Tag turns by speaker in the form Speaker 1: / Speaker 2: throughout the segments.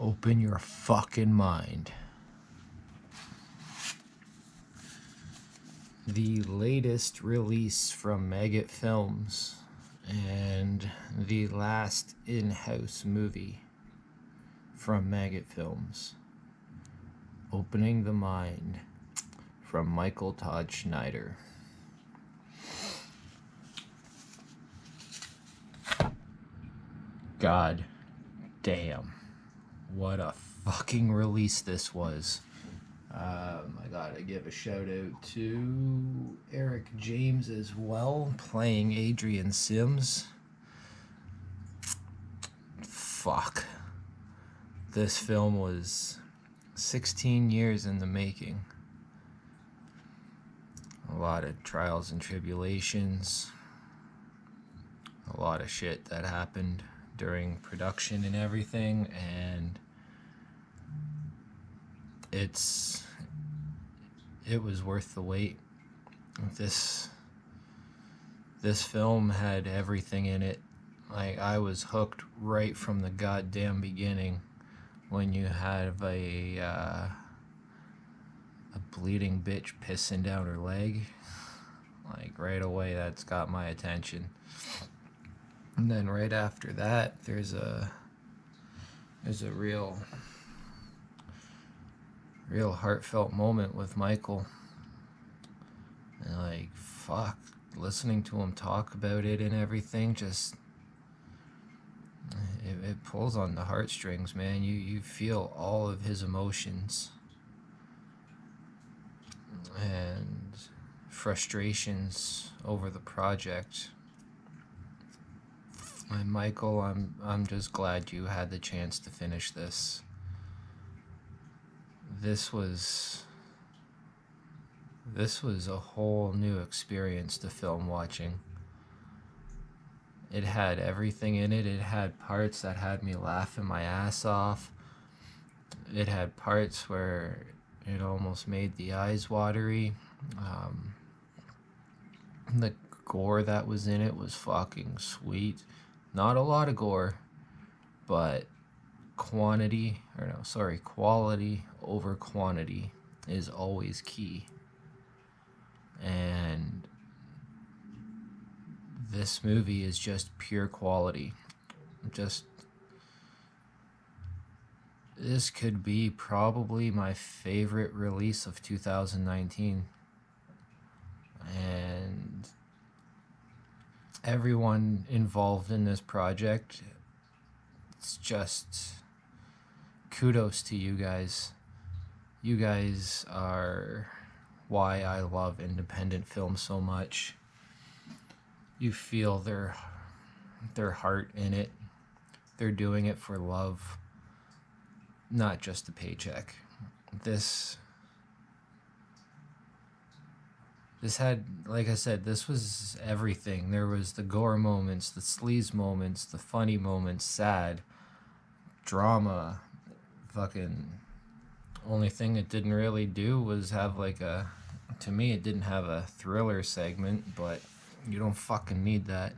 Speaker 1: Open your fucking mind. The latest release from MagGot Films and the last in-house movie from MagGot Films. Opening the Mind from Michael Todd Schneider. God damn. What a fucking release this was. I gotta give a shout out to Eric James as well, playing Adrian Sims. Fuck. This film was 16 years in the making. A lot of trials and tribulations. A lot of shit that happened during production and everything, and it was worth the wait. This film had everything in it. Like, I was hooked right from the goddamn beginning. When you have a bleeding bitch pissing down her leg, like, right away that's got my attention. And then right after that, there's a real heartfelt moment with Michael. And like, fuck, listening to him talk about it and everything, just it pulls on the heartstrings, man. You feel all of his emotions and frustrations over the project. And Michael, I'm just glad you had the chance to finish this. This was a whole new experience to film watching. It had everything in it. It had parts that had me laughing my ass off. It had parts where it almost made the eyes watery. The gore that was in it was fucking sweet. Not a lot of gore, but quality over quantity is always key. And this movie is just pure quality. This could be probably my favorite release of 2019. And everyone involved in this project, it's just kudos to you guys. You guys are why I love independent film so much. You feel their heart in it. They're doing it for love, not just a paycheck. This had, like I said, this was everything. There was the gore moments, the sleaze moments, the funny moments, sad, drama. Fucking only thing it didn't really do was have to me it didn't have a thriller segment, but you don't fucking need that.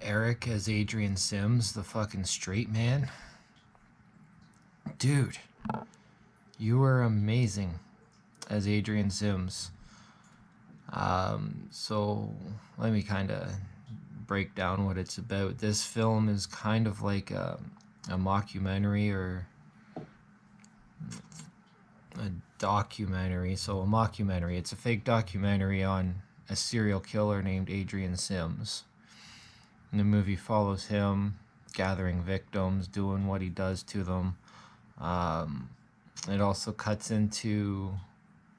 Speaker 1: Eric as Adrian Sims, the fucking straight man. Dude, you were amazing as Adrian Sims. So let me kind of break down what it's about. This film is kind of like a mockumentary or a documentary. So a mockumentary, it's a fake documentary on a serial killer named Adrian Sims. And the movie follows him gathering victims, doing what he does to them. It also cuts into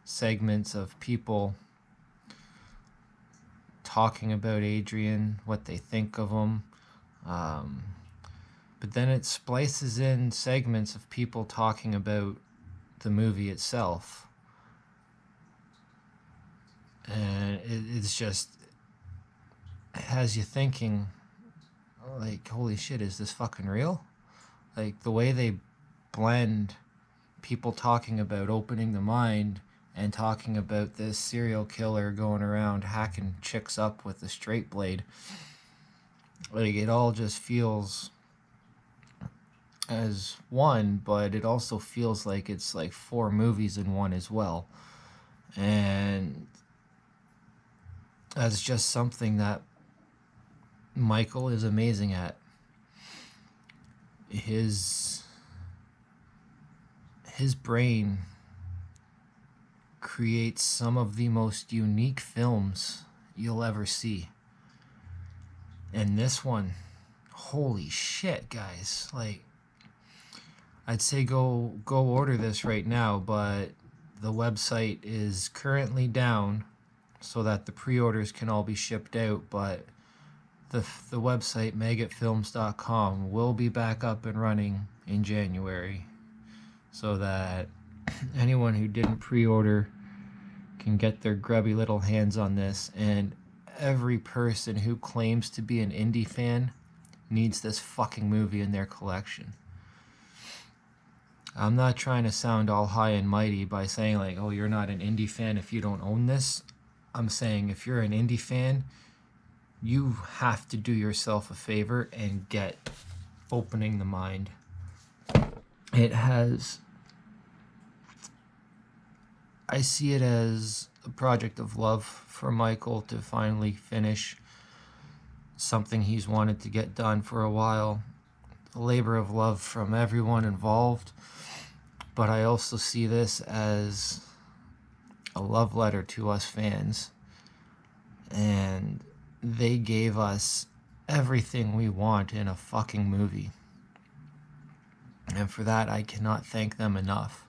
Speaker 1: segments of people talking about Adrian, what they think of him. But then it splices in segments of people talking about the movie itself. And it's just, it has you thinking, like, holy shit, is this fucking real? Like, the way they blend people talking about opening the mind and talking about this serial killer going around hacking chicks up with a straight blade. Like, it all just feels as one, but it also feels like it's like 4 movies in one as well. And that's just something that Michael is amazing at. His brain creates some of the most unique films you'll ever see. And this one, holy shit, guys. Like, I'd say go order this right now, but the website is currently down so that the pre-orders can all be shipped out, but the website MagGotFilms.com will be back up and running in January so that anyone who didn't pre-order can get their grubby little hands on this. And every person who claims to be an indie fan needs this fucking movie in their collection. I'm not trying to sound all high and mighty by saying like, oh, you're not an indie fan if you don't own this. I'm saying if you're an indie fan, you have to do yourself a favor and get Opening the Mind. It has... I see it as a project of love for Michael to finally finish something he's wanted to get done for a while. A labor of love from everyone involved. But I also see this as a love letter to us fans. And they gave us everything we want in a fucking movie. And for that, I cannot thank them enough.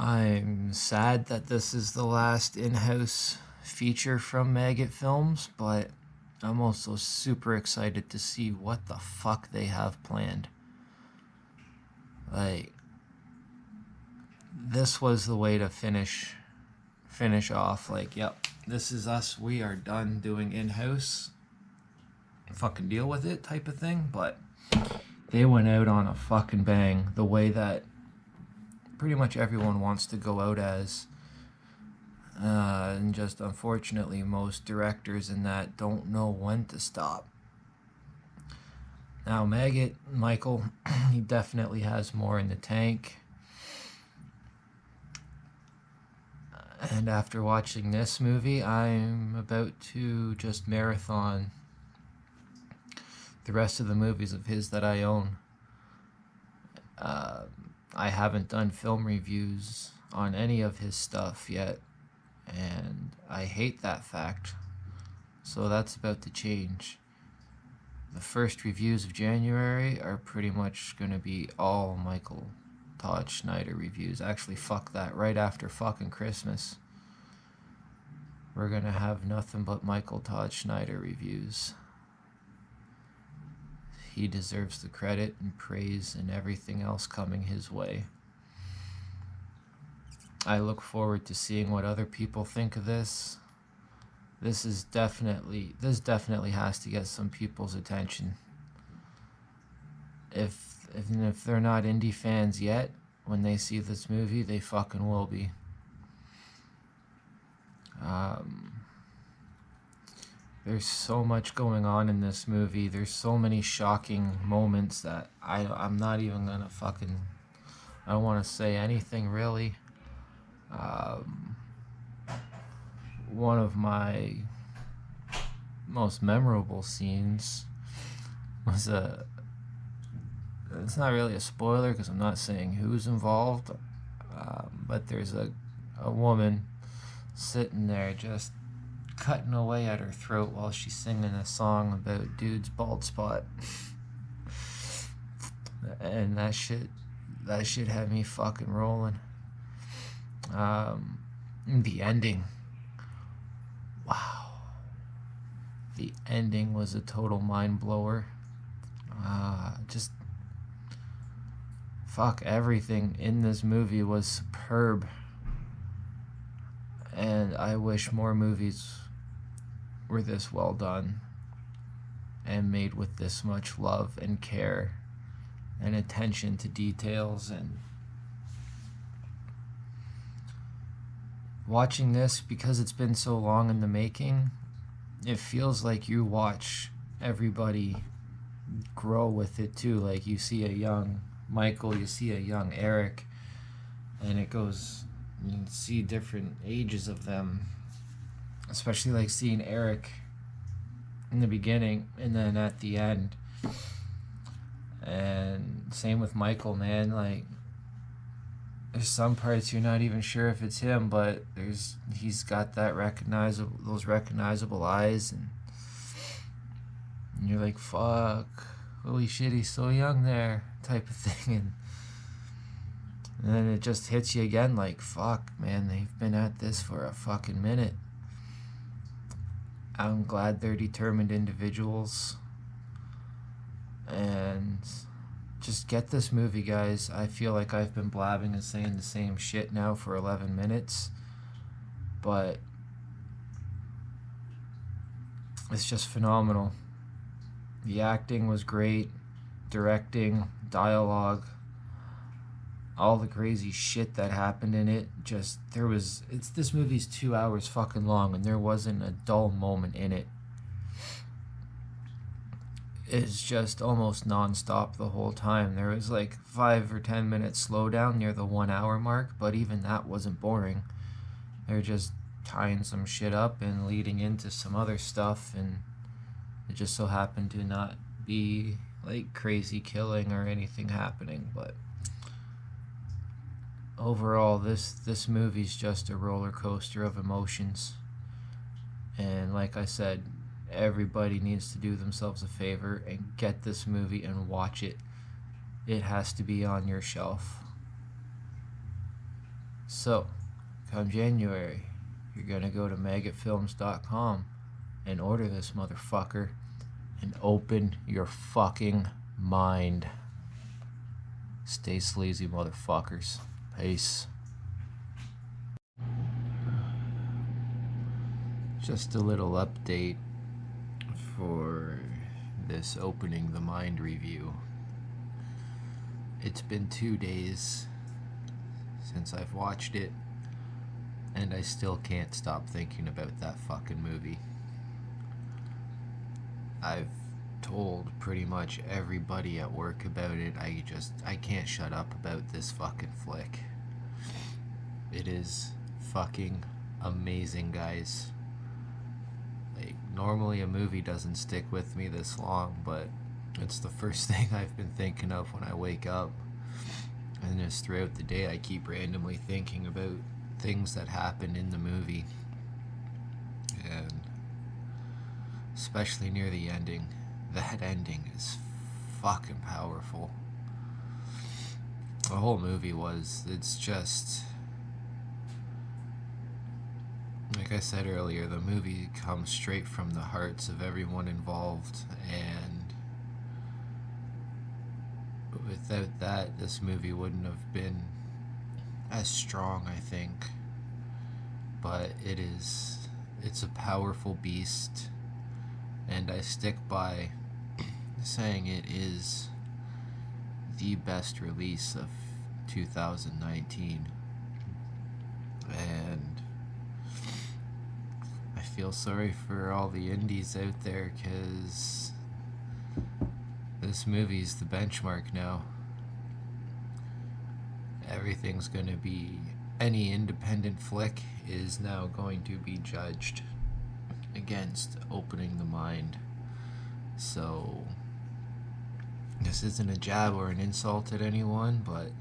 Speaker 1: I'm sad that this is the last in-house feature from MagGot Films, but I'm also super excited to see what the fuck they have planned. Like, this was the way to finish off. Like, yep, this is us. We are done doing in-house. Fucking deal with it type of thing. But they went out on a fucking bang. The way that pretty much everyone wants to go out as. And just unfortunately, most directors in that don't know when to stop. Now, MagGot, Michael, he definitely has more in the tank. And after watching this movie, I'm about to just marathon the rest of the movies of his that I own. I haven't done film reviews on any of his stuff yet, and I hate that fact. So that's about to change. The first reviews of January are pretty much going to be all Michael Todd Schneider reviews. Actually, fuck that. Right after fucking Christmas, we're going to have nothing but Michael Todd Schneider reviews. He deserves the credit and praise and everything else coming his way. I look forward to seeing what other people think of this. This definitely has to get some people's attention. If they're not indie fans yet, when they see this movie, they fucking will be. There's so much going on in this movie. There's so many shocking moments that I'm not even gonna fucking... I don't want to say anything really. One of my most memorable scenes was it's not really a spoiler because I'm not saying who's involved, but there's a woman sitting there just cutting away at her throat while she's singing a song about dude's bald spot. And that shit had me fucking rolling. The ending. Wow. The ending was a total mind blower. Just fuck, everything in this movie was superb. And I wish more movies were this well done and made with this much love and care and attention to details. And watching this, because it's been so long in the making, it feels like you watch everybody grow with it too. Like you see a young Michael, you see a young Eric, and it goes, you can see different ages of them, especially like seeing Eric in the beginning and then at the end. And same with Michael, man. Like there's some parts you're not even sure if it's him, but he's got that those recognizable eyes, and you're like, fuck, holy shit, he's so young there, type of thing. And then it just hits you again, like, fuck, man, they've been at this for a fucking minute. I'm glad they're determined individuals. And just get this movie, guys. I feel like I've been blabbing and saying the same shit now for 11 minutes. But it's just phenomenal. The acting was great. Directing, dialogue, all the crazy shit that happened in it. Just, this movie's 2 hours fucking long, and there wasn't a dull moment in it. It's just almost non-stop the whole time. There was like 5 or 10 minutes slowdown near the 1 hour mark, but even that wasn't boring. They're just tying some shit up and leading into some other stuff, and it just so happened to not be like crazy killing or anything happening. But overall, this movie's just a roller coaster of emotions. And like I said, everybody needs to do themselves a favor and get this movie and watch it. It has to be on your shelf. So, come January, you're gonna go to MagGotFilms.com and order this motherfucker and open your fucking mind. Stay sleazy, motherfuckers. Peace. Just a little update for this Opening the Mind review. It's been 2 days since I've watched it, and I still can't stop thinking about that fucking movie. I've told pretty much everybody at work about it. I can't shut up about this fucking flick. It is fucking amazing, guys. Like, normally a movie doesn't stick with me this long, but it's the first thing I've been thinking of when I wake up. And just throughout the day I keep randomly thinking about things that happened in the movie. And especially near the ending. That ending is fucking powerful. The whole movie it's just, like I said earlier, the movie comes straight from the hearts of everyone involved, and without that, this movie wouldn't have been as strong, I think. But it's a powerful beast, and I stick by saying it is the best release of 2019. And I feel sorry for all the indies out there, because this movie's the benchmark now. Everything's gonna be, any independent flick is now going to be judged against Opening the Mind. So this isn't a jab or an insult at anyone, but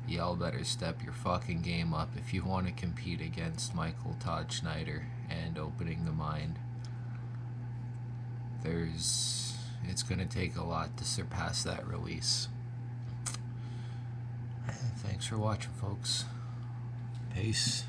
Speaker 1: y'all better step your fucking game up if you want to compete against Michael Todd Schneider and Opening the Mind. It's gonna take a lot to surpass that release. Thanks for watching, folks. Peace.